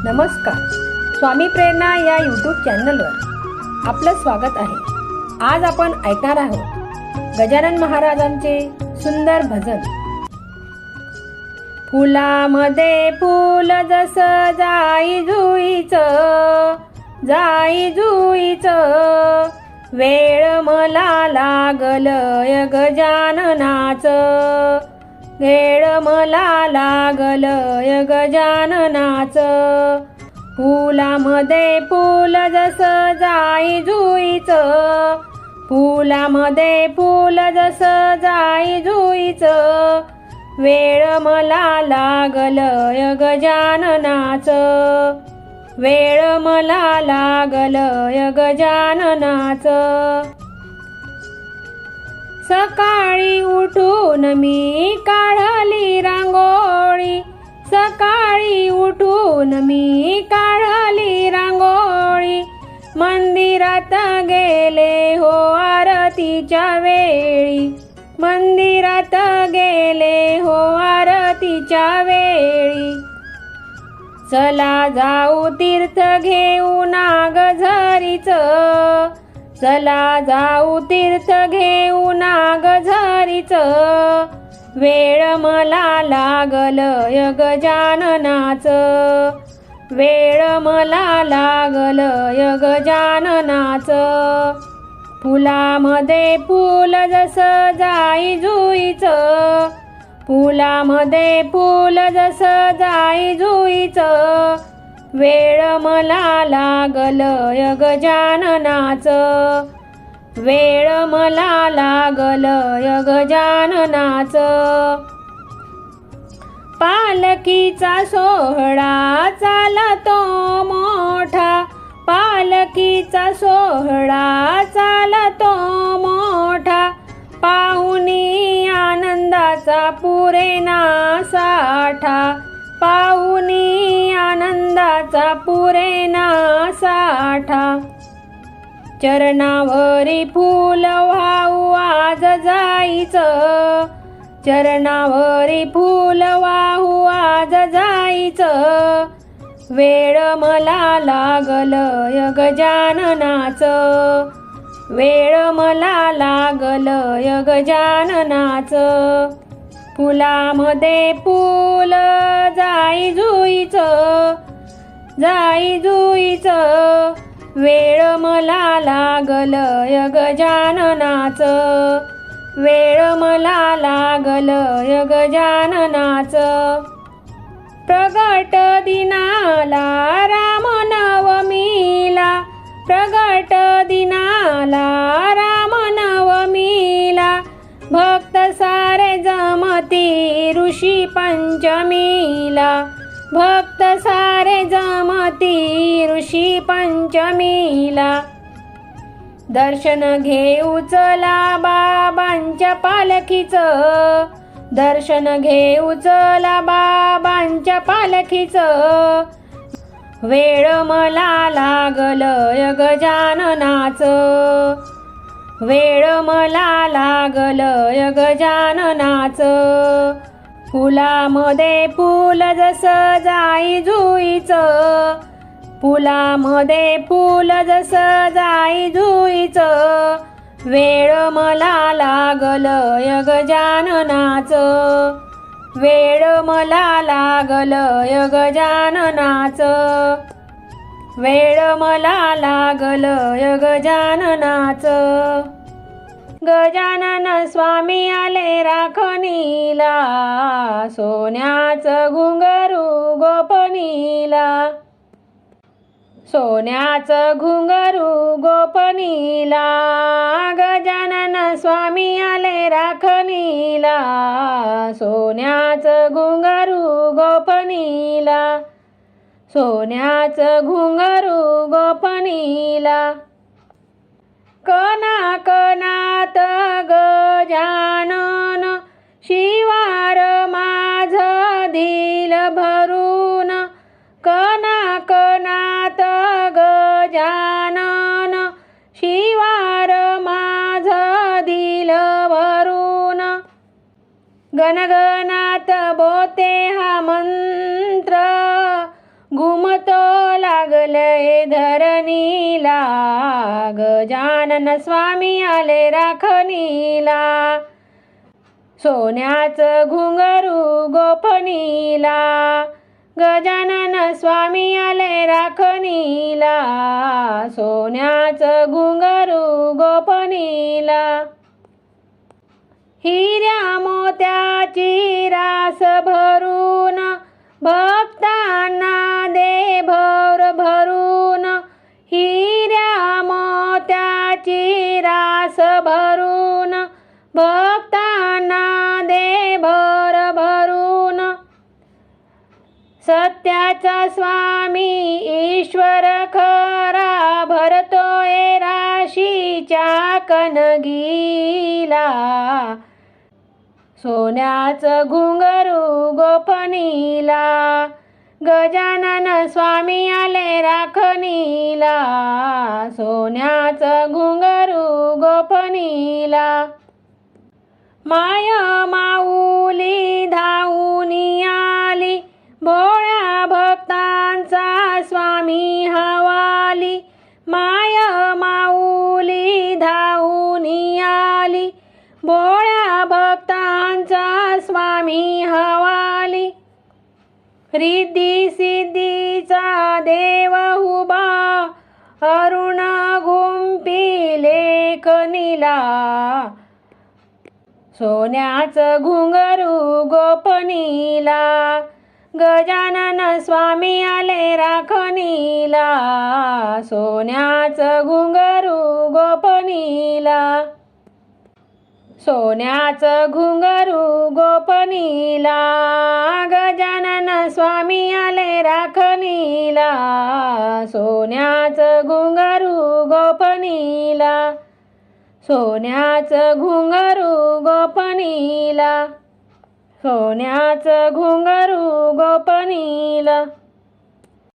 नमस्कार. स्वामी प्रेरणा या यूट्यूब चॅनलवर आपलं स्वागत आहे. आज आपण ऐकणार आहोत गजानन महाराजांचे सुंदर भजन. फुलामध्ये फूल जसं जाई जुईचं वेळ मला लागलय गजाननाच, वेळ मला लागलय गजाननाच. फुलामध्ये फूल जसं जाई जुईचं, फुलामध्ये फूल जसं जाई जुईचं वेळ मला लागलय गजाननाच, वेळ मला लागलय गजाननाच. सकाळी उठून मी काढली रांगोळी, सकाळी उठून मी काढली रांगोळी. मंदिरात गेले हो आरतीच्या वेळी, मंदिरात गेले हो आरतीच्या वेळी. चला जाऊ तीर्थ घेऊ नागझरीचं, चला जाऊ तीर्थ घेऊ नागझरीचं वेळ मला लागलय गजाननाच, वेळ मला लागलय गजाननाच. फुलामध्ये फूल जसं जाई जुईचं, फुलामध्ये फूल जसं जाई जुईचं वेळ मला लागलय गजाननाच, वेळ मला लागलय गजाननाच. पालखीचा सोहळा चालतो मोठा, पालखीचा सोहळा चालतो मोठा. पाहुणी आनंदाचा पुरेना साठा, पाहुणी आनंदाचा पुरेना साठा. चरणावरी फूल वाहू आज जाईचं, चरणावरी फूल वाहू आज जाईचं वेळ मला लागलय गजाननाच, वेळ मला लागलय गजाननाच. फुलामध्ये फूल जाई जुईचं, जाई जुईचं वेळ मला लागलय गजाननाच, वेळ मला लागलय गजाननाच. प्रगट दिनाला राम नवमीला, प्रगट दिनाला राम नवमीला भक्त सारे जमती ऋषी पंचमीला, भक्त सारे जमती ऋषी पंचमीला. दर्शन घेऊ चला बाबांच्या पालखीचं, दर्शन घेऊ चला बाबांच्या पालखीचं वेळ मला लागलय गजाननाच, वेळ मला लागलय गजाननाच. फुलामध्ये फूल जसं जाई जुईचं, फुलामध्ये फूल जसं जाई जुईचं वेळ मला लागलय गजाननाच, वेळ मला लागलय गजाननाच, वेळ मला लागलय गजाननाच. गजानन स्वामी आले राखणीला, सोन्याचं घुंगरू गोपनीला, सोन्याचं घुंगरू गोपनीला. गजानन स्वामी आले राखणीला, सोन्याचं घुंगरू गोपनीला, सोन्याचं घुंगरू गोपनीला. कणा कणात गजानन शिवार माझ दिल भरून, कणा कणात गजानन शिवार माझ दिल भरून. गणगणात बोते हा मंत्र घुमत तो लागले धरणीला, गजानन स्वामी आले राखणीला. सोन्याचं घुंगरू गोपनीला, गजानन स्वामी आले राखणीला. सोन्याचं घुंगरू गोपनीला. हिऱ्या मोत्याची रास भरून, भक्तांना दे भर भरून. हिऱ्या मोत्याची रास भरून, भक्तांना दे भर भरून. सत्याचा स्वामी ईश्वर खरा, भरतोय राशीच्या कणगीला. सोन्याचं घुंगरू गोपनीला, गजानन स्वामी आले राखणीला. सोन्याचं घुंगरू गोपनीला. माय माऊली धावूनी आली, भोळ्या भक्तांचा स्वामी हवाली. माय माऊली धावूनी आली, भोळ्या भक्तांचा स्वामी हवाली. रिद्धी सिद्धीचा देव उभा, अरुण गुंफी लेखनीला. सोन्याचं घुंगरू गोपनीला, गजानन स्वामी आले राखणीला. सोन्याचं घुंगरू गोपनीला. सोन्याचं घुंगरू गोपनीला, गजानन स्वामी आले राखणीला. सोन्याचं घुंगरू गोपनीला. सोन्याचं घुंगरू गोपनीला. सोन्याचं घुंगरू गोपनीला.